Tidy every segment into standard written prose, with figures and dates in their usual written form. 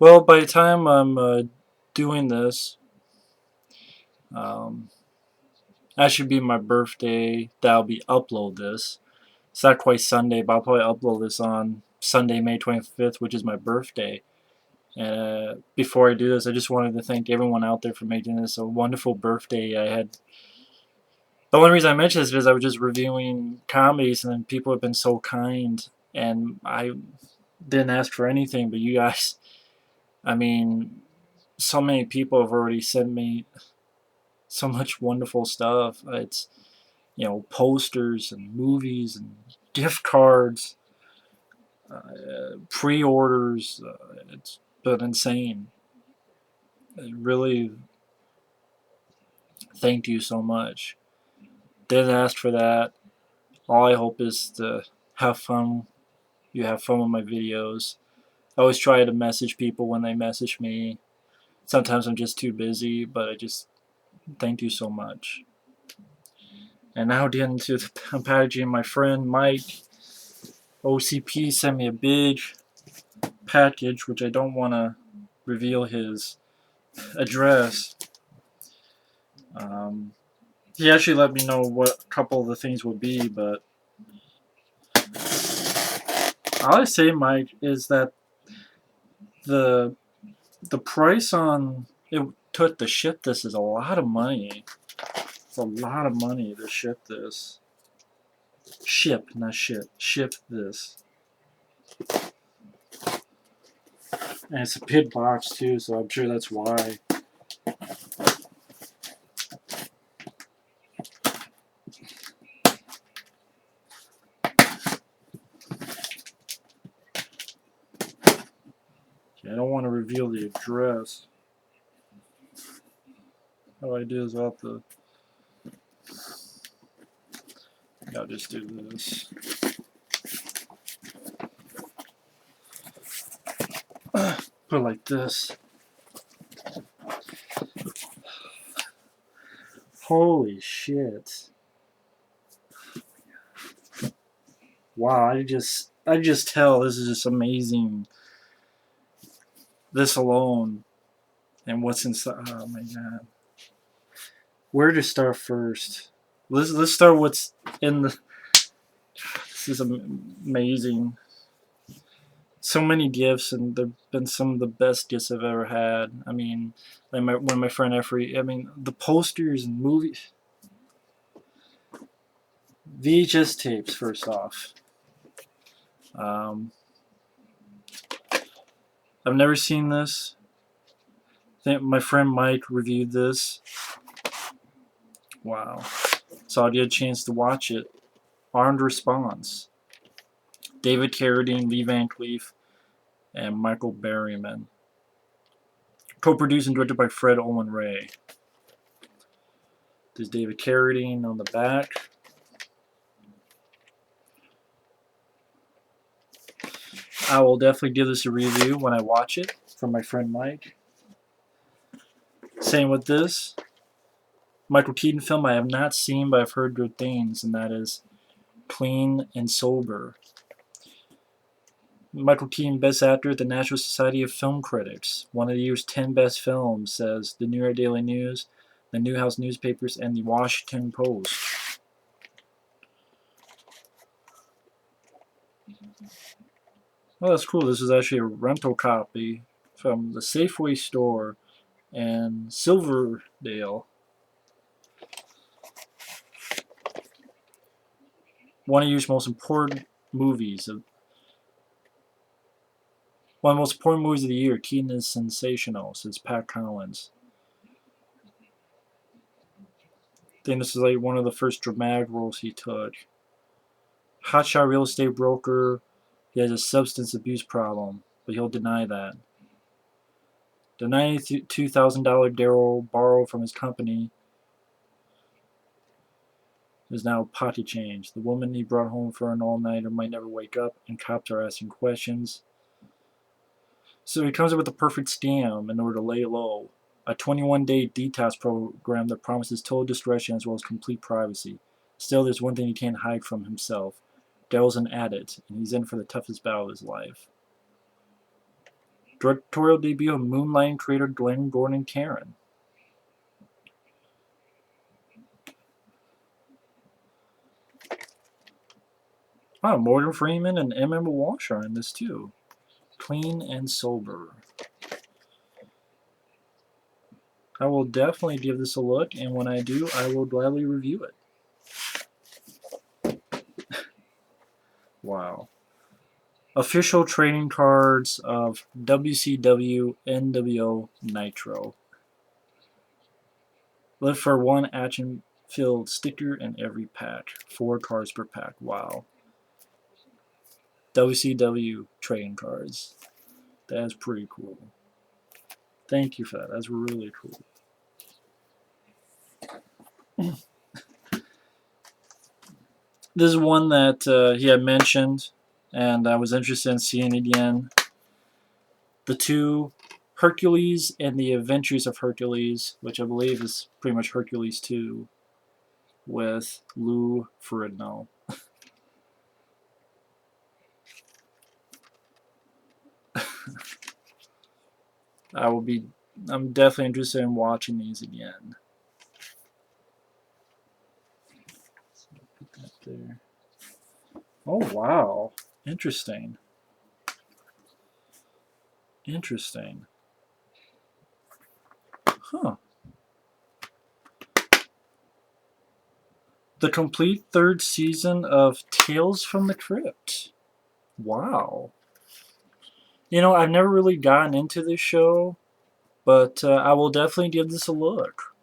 Well, by the time I'm doing this, um, that should be my birthday. That'll be upload this. It's not quite Sunday, but I'll probably upload this on Sunday, May 25th, which is my birthday. Before I do this, I just wanted to thank everyone out there for making this a wonderful birthday. I had the only reason I mentioned this is because I was just reviewing comedies, and then people have been so kind, and I didn't ask for anything, but you guys, I mean, so many people have already sent me so much wonderful stuff. It's posters and movies and gift cards, pre-orders. It's been insane. I really thank you so much. Didn't ask for that. All I hope is to have fun. You have fun with my videos. I always try to message people when they message me. Sometimes I'm just too busy, but I just thank you so much. And now getting into the packaging, my friend Mike OCP sent me a big package, which I don't want to reveal his address. Um, he actually let me know what a couple of the things would be, but all I say, Mike, is that the the price on it took to ship this is a lot of money. It's a lot of money to ship this. Ship, not ship. Ship this. And it's a big box too, so I'm sure that's why. I don't want to reveal the address. How I do is I'll just do this. Put it like this. Holy shit. Wow, I just tell this is just amazing. This alone and what's inside. Oh my god. Where to start first? Let's start what's in the. This is amazing. So many gifts, and they've been some of the best gifts I've ever had. I mean, like one of my friend Efree. I mean, the posters and movies, VHS tapes. First off, um, I've never seen this. I think my friend Mike reviewed this. Wow. So I get a chance to watch it. Armed Response. David Carradine, Lee Van Cleef, and Michael Berryman. Co-produced and directed by Fred Olen Ray. There's David Carradine on the back. I will definitely give this a review when I watch it from my friend Mike. Same with this. Michael Keaton film I have not seen, but I've heard good things, and that is Clean and Sober. Michael Keaton, Best Actor at the National Society of Film Critics. One of the year's 10 best films, says the New York Daily News, the Newhouse Newspapers, and the Washington Post. Oh, that's cool. This is actually a rental copy from the Safeway store in Silverdale. One of the year's most important movies. One of the most important movies of the year. Keaton is sensational, says Pat Collins. I think this is like one of the first dramatic roles he took. Hotshot real estate broker. He has a substance abuse problem, but he'll deny that. The $92,000 Daryl borrowed from his company is now pocket change. The woman he brought home for an all-nighter might never wake up, and cops are asking questions. So he comes up with the perfect scam in order to lay low. A 21-day detox program that promises total discretion as well as complete privacy. Still, there's one thing he can't hide from himself. Daryl's an addict, and he's in for the toughest battle of his life. Directorial debut of Moonlighting creator Glenn Gordon Caron. Oh, Morgan Freeman and Emma Walsh are in this too. Clean and Sober. I will definitely give this a look, and when I do, I will gladly review it. Wow. Official trading cards of WCW NWO Nitro. Look for one action-filled sticker in every pack. 4 cards per pack. Wow. WCW trading cards. That's pretty cool. Thank you for that. That's really cool. This is one that he had mentioned, and I was interested in seeing it again. The two Hercules and the Adventures of Hercules, which I believe is pretty much Hercules 2 with Lou Ferrigno. I'm definitely interested in watching these again. Put that there. Oh wow. Interesting. Interesting. Huh. The complete 3rd season of Tales from the Crypt. Wow. You know, I've never really gotten into this show, but I will definitely give this a look.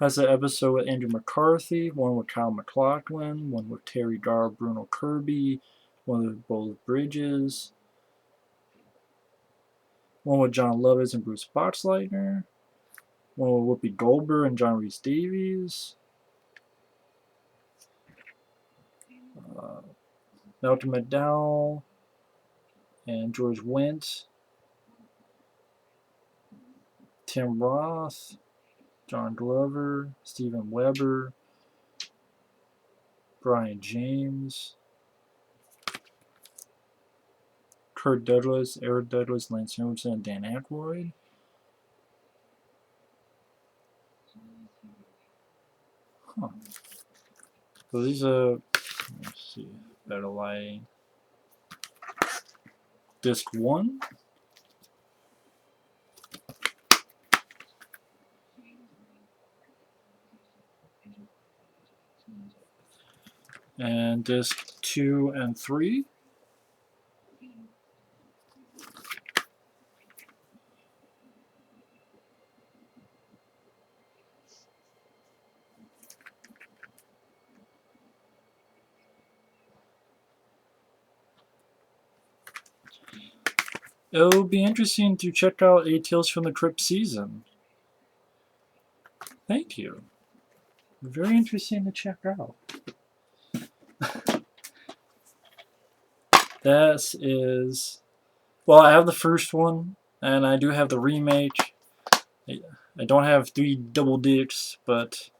Has an episode with Andrew McCarthy, one with Kyle MacLachlan, one with Terry Garr, Bruno Kirby, one with both Bridges, one with John Lovitz and Bruce Boxleitner, one with Whoopi Goldberg and John Rhys Davies, Malcolm McDowell and George Wendt, Tim Roth, John Glover, Steven Weber, Brian James, Kirk Douglas, Eric Douglas, Lance Henriksen, and Dan Aykroyd. Huh. So these are, let's see, better lighting. Disc 1. And disc 2 and 3. It'll be interesting to check out a Tales from the Crypt season. Thank you. Very interesting to check out. This is, well, I have the first one, and I do have the remake. I don't have 3 double discs, but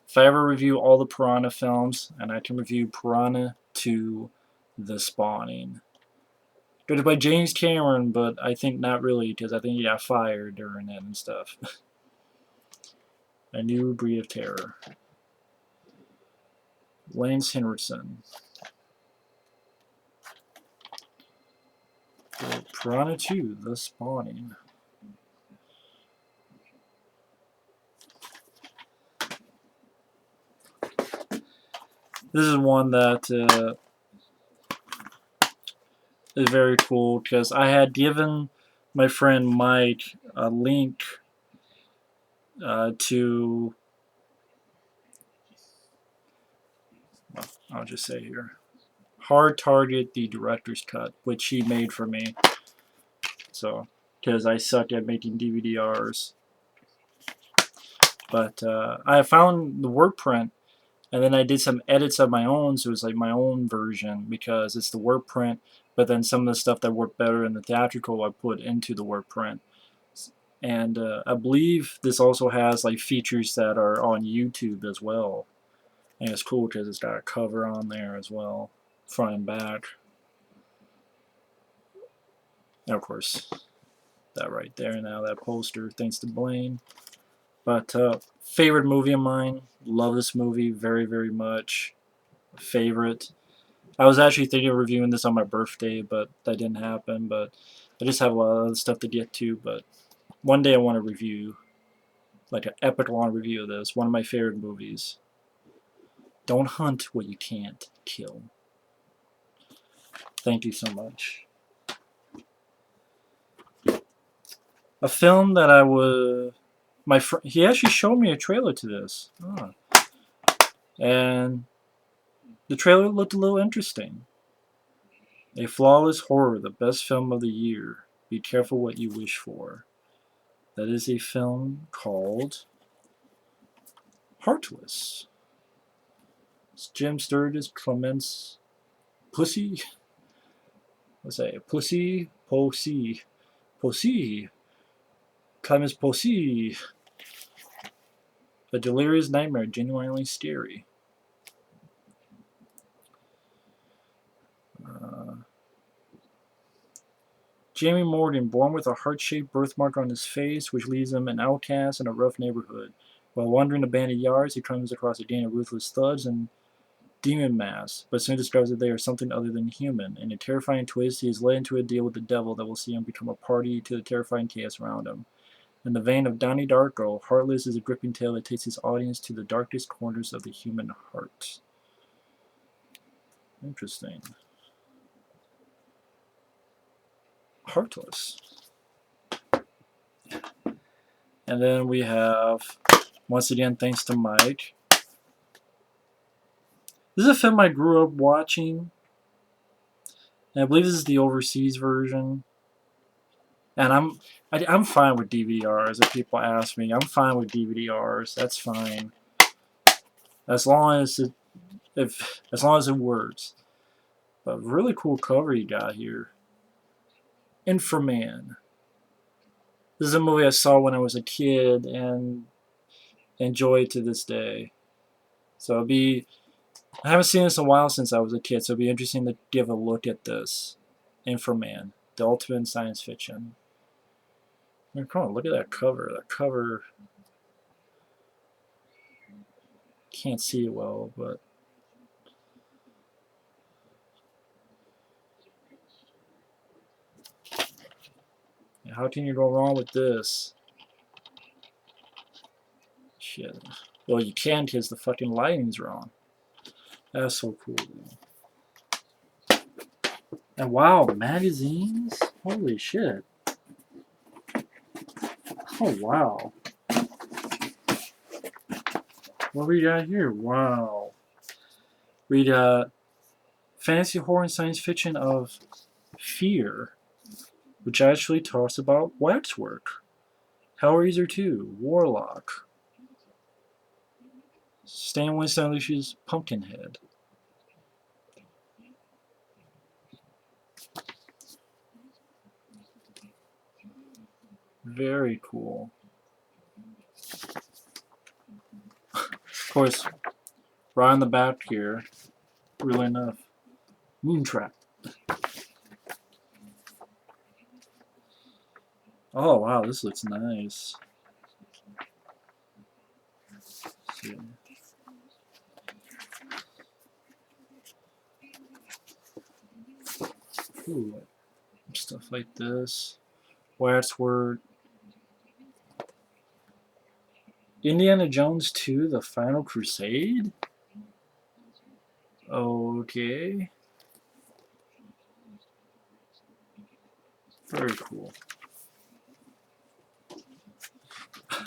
if I ever review all the Piranha films, and I can review Piranha 2, The Spawning. Directed by James Cameron, but I think not really, because I think he got fired during it and stuff. A New Breed of Terror. Lance Henriksen. Piranha 2, The Spawning. This is one that is very cool, because I had given my friend Mike a link to, well, I'll just say here, Hard Target, the director's cut, which he made for me. So, because I suck at making DVD-Rs. But I found the work print, and then I did some edits of my own, so it was like my own version, because it's the work print, but then some of the stuff that worked better in the theatrical I put into the work print. And I believe this also has like features that are on YouTube as well. And it's cool because it's got a cover on there as well, front and back. And of course, that right there now, that poster, thanks to Blaine. But favorite movie of mine, love this movie very, very much. Favorite. I was actually thinking of reviewing this on my birthday, but that didn't happen. But I just have a lot of other stuff to get to. But one day I want to review, like an epic long review of this. One of my favorite movies. Don't hunt what you can't kill. Thank you so much. A film that I would... he actually showed me a trailer to this. And the trailer looked a little interesting. A flawless horror, the best film of the year. Be careful what you wish for. That is a film called Heartless. It's Jim Sturgis, Clements, Pussy. What's that? Pussy, Posey, Clemens Posey. A delirious nightmare, genuinely scary. Jamie Morgan, born with a heart-shaped birthmark on his face, which leaves him an outcast in a rough neighborhood. While wandering abandoned yards, he comes across a gang of ruthless thugs and demon masks, but soon discovers that they are something other than human. In a terrifying twist, he is led into a deal with the devil that will see him become a party to the terrifying chaos around him. In the vein of Donnie Darko, Heartless is a gripping tale that takes its audience to the darkest corners of the human heart. Interesting. Heartless. And then we have, once again, thanks to Mike. This is a film I grew up watching. And I believe this is the overseas version. And I'm fine with DVD-Rs. If people ask me, I'm fine with DVD-Rs. That's fine, as long as it works. But really cool cover you got here. Inframan. This is a movie I saw when I was a kid and enjoy it to this day. So I haven't seen this in a while since I was a kid, so it'd be interesting to give a look at this. Inframan, the ultimate science fiction. I mean, come on, look at that cover. That cover, can't see it well, but how can you go wrong with this? Shit. Well, you can because the fucking lighting's wrong. That's so cool. And wow, magazines? Holy shit. Oh, wow. What we got here? Wow. We got fantasy, horror, and science fiction of Fear, which actually talks about waxwork. Hellraiser 2, Warlock. Stan Winston unleashes Pumpkinhead. Very cool. Of course, right on the back here, really enough, Moontrap. Oh wow, this looks nice. Let's see. Ooh, stuff like this. Waxwork. Indiana Jones 2, The Final Crusade? Okay. Very cool.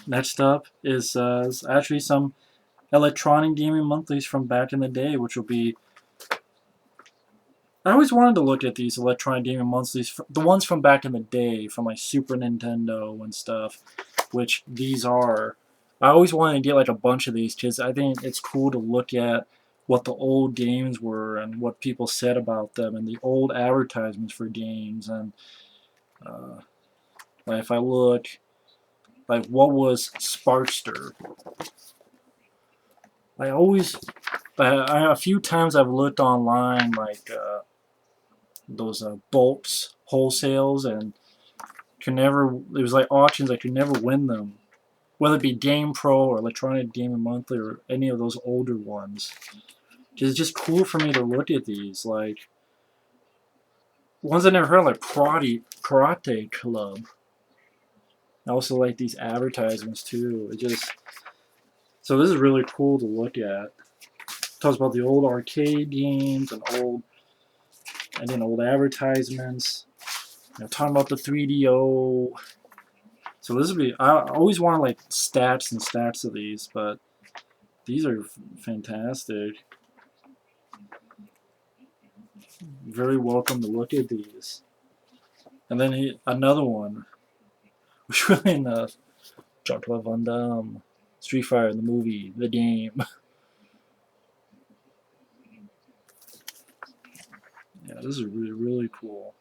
Next up is actually some electronic gaming monthlies from back in the day, which will be... I always wanted to look at these electronic gaming monthlies, the ones from back in the day, from like Super Nintendo and stuff, which these are. I always wanted to get like a bunch of these because I think it's cool to look at what the old games were and what people said about them and the old advertisements for games. And like if I look, like what was Sparkster? I always, a few times I've looked online like those bolts wholesales, and could never. It was like auctions. I could never win them, whether it be Game Pro or Electronic Gaming Monthly or any of those older ones. It's just cool for me to look at these, like ones I never heard of, like Karate Club. I also like these advertisements too. It just so this is really cool to look at. It talks about the old arcade games and then old advertisements. Talking about the 3DO. So this would be. I always want like stats and stats of these, but these are fantastic. Very welcome to look at these. And then another one, which really enough, Jean-Claude Van Damme, Street Fighter, the movie, the game. Yeah, this is really, really cool.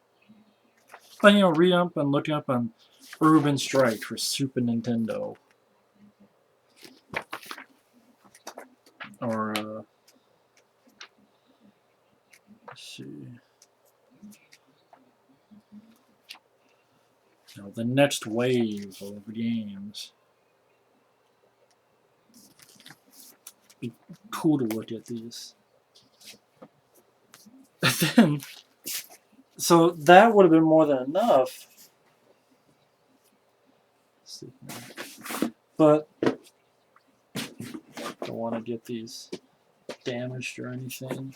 But, read up and looking up on Urban Strike for Super Nintendo. Or, let's see. The next wave of games. Be cool to look at these. Then, so that would have been more than enough. But don't want to get these damaged or anything.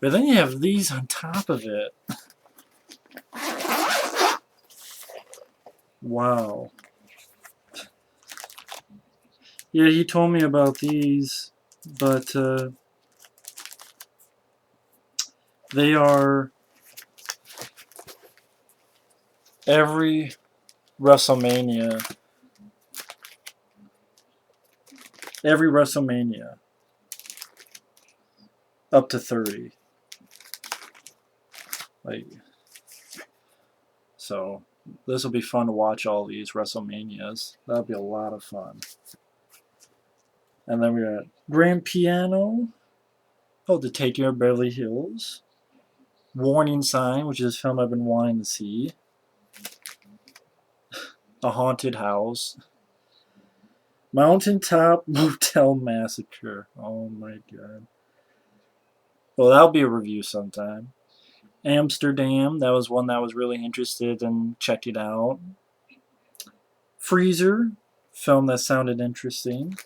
But then you have these on top of it. Wow. Yeah, he told me about these, but they are every WrestleMania up to 30. Like, so this will be fun to watch all these WrestleManias. That'll be a lot of fun. And then we got Grand Piano. Oh, The Taking of Beverly Hills. Warning Sign, which is a film I've been wanting to see. A Haunted House. Mountaintop Motel Massacre. Oh my god. Well, that'll be a review sometime. Amsterdam, that was one that I was really interested in. Check it out. Freezer, film that sounded interesting.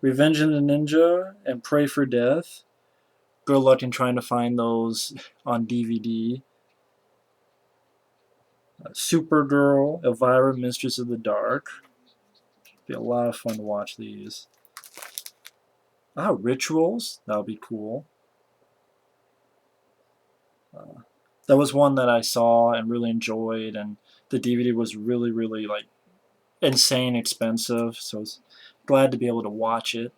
Revenge of the Ninja and Pray for Death. Good luck in trying to find those on DVD. Supergirl, Elvira, Mistress of the Dark. Be a lot of fun to watch these. Rituals, that'll be cool. That was one that I saw and really enjoyed, and the DVD was really, really like insane expensive, so I was glad to be able to watch it.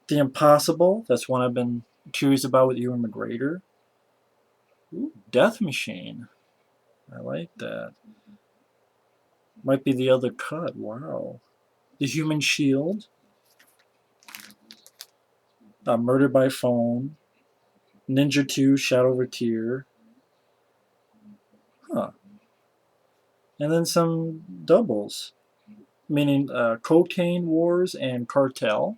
The Impossible, that's one I've been curious about with Ewan McGregor. Ooh, Death Machine, I like that. Might be the other cut, wow. The Human Shield. Murder by Phone. Ninja 2, Shadow of a Tear. Huh. And then some doubles, meaning Cocaine Wars and Cartel.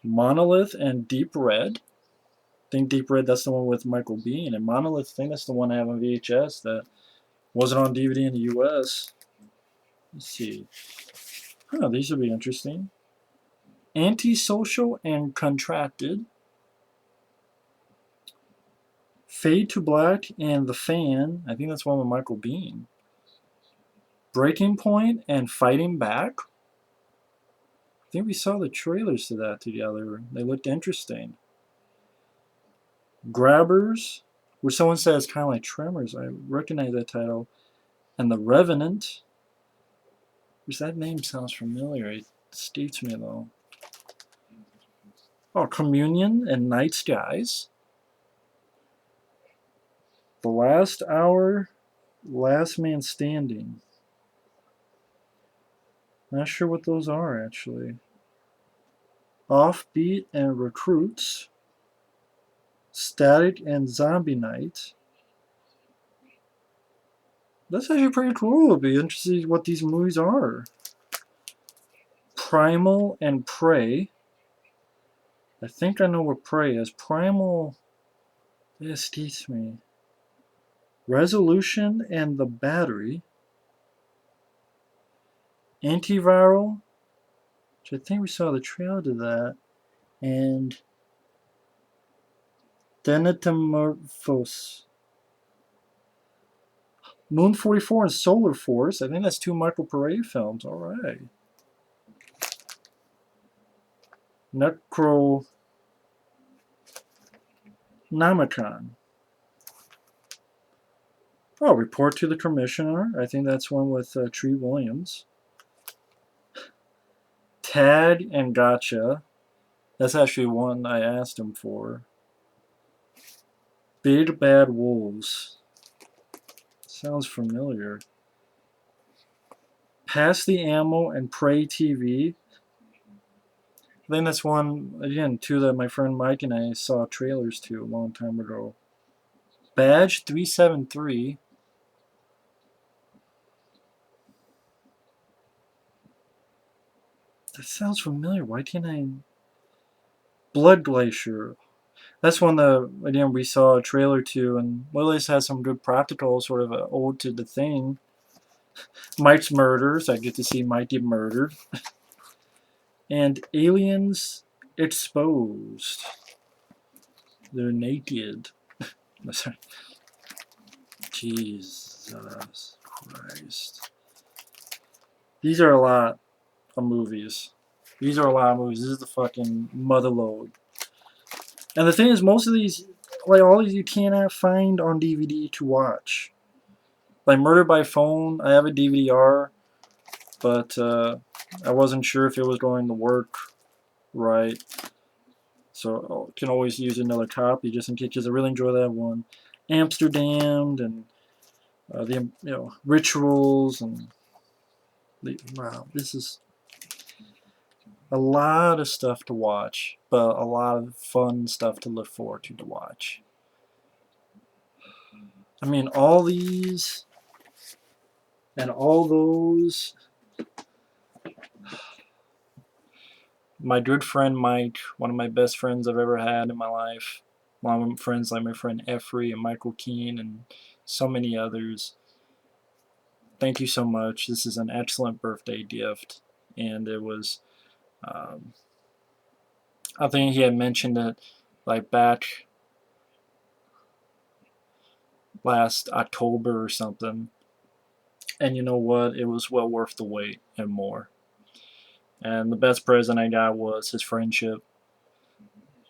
Monolith and Deep Red. I think Deep Red, that's the one with Michael Biehn. And Monolith, I think that's the one I have on VHS that wasn't on DVD in the US. Let's see. These would be interesting. Antisocial and Contracted. Fade to Black and The Fan. I think that's one with Michael Biehn. Breaking Point and Fighting Back. I think we saw the trailers to that together. They looked interesting. Grabbers, where someone says kind of like Tremors. I recognize that title. And The Revenant. Which that name sounds familiar. It escapes me though. Oh, Communion and Night Skies. The Last Hour, Last Man Standing. Not sure what those are actually. Offbeat and Recruits, Static and Zombie Night. That's actually pretty cool. It'll be interesting to see what these movies are. Primal and Prey. I think I know what Prey is. Primal. This teach me. Resolution and the Battery. Antiviral, which I think we saw the trailer to that. And Denetamorphos. Moon 44 and Solar Force. I think that's two Michael Pare films. All right. Necronomicon. Oh, Report to the Commissioner. I think that's one with Tree Williams. Tag and Gotcha. That's actually one I asked him for. Big Bad Wolves. Sounds familiar. Pass the Ammo and Prey TV. I think that's one, again, two that my friend Mike and I saw trailers to a long time ago. Badge 373. That sounds familiar. Why can't I... Blood Glacier. That's one that, again, we saw a trailer to, and Willis has some good practical sort of a ode to the thing. Mike's Murders. I get to see Mike get murdered. And Aliens Exposed. They're naked. Jesus Christ. These are a lot of movies. These are a lot of movies. This is the fucking motherload. And the thing is, most of these, like all these, you cannot find on DVD to watch. Like Murder by Phone, I have a DVD-R, but I wasn't sure if it was going to work right. So I can always use another copy just in case, because I really enjoy that one. Amsterdam and the Rituals and wow, this is a lot of stuff to watch, but a lot of fun stuff to look forward to watch. I mean, all these and all those. My good friend Mike, one of my best friends I've ever had in my life. A lot of friends like my friend Efree and Michael Keane and so many others. Thank you so much. This is an excellent birthday gift. And it was, I think he had mentioned it like back last October or something. And you know what? It was well worth the wait and more. And the best present I got was his friendship.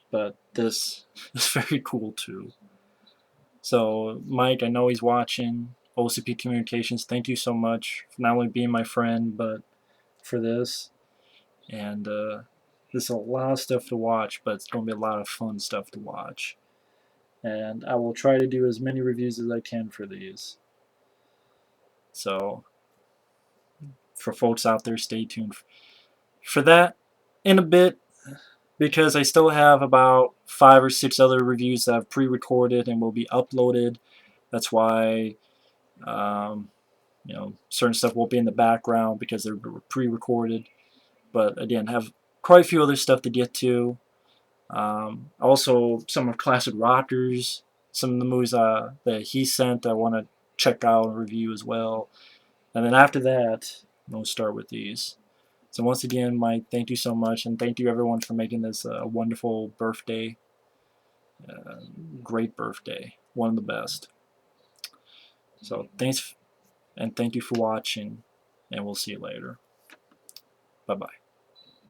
But this is very cool too. So, Mike, I know he's watching. OCPCommunications, thank you so much for not only being my friend, but for this. And there's a lot of stuff to watch, but it's going to be a lot of fun stuff to watch. And I will try to do as many reviews as I can for these. So, for folks out there, stay tuned for that in a bit, because I still have about 5 or 6 other reviews that I've pre-recorded and will be uploaded. That's why certain stuff will be in the background because they're pre-recorded. But again, have quite a few other stuff to get to. Also, some of Classic Rockers, some of the movies that he sent I want to check out and review as well. And then after that, we'll start with these. So once again, Mike, thank you so much, and thank you everyone for making this a wonderful birthday. Great birthday. One of the best. So thanks, and thank you for watching, and we'll see you later. Bye-bye.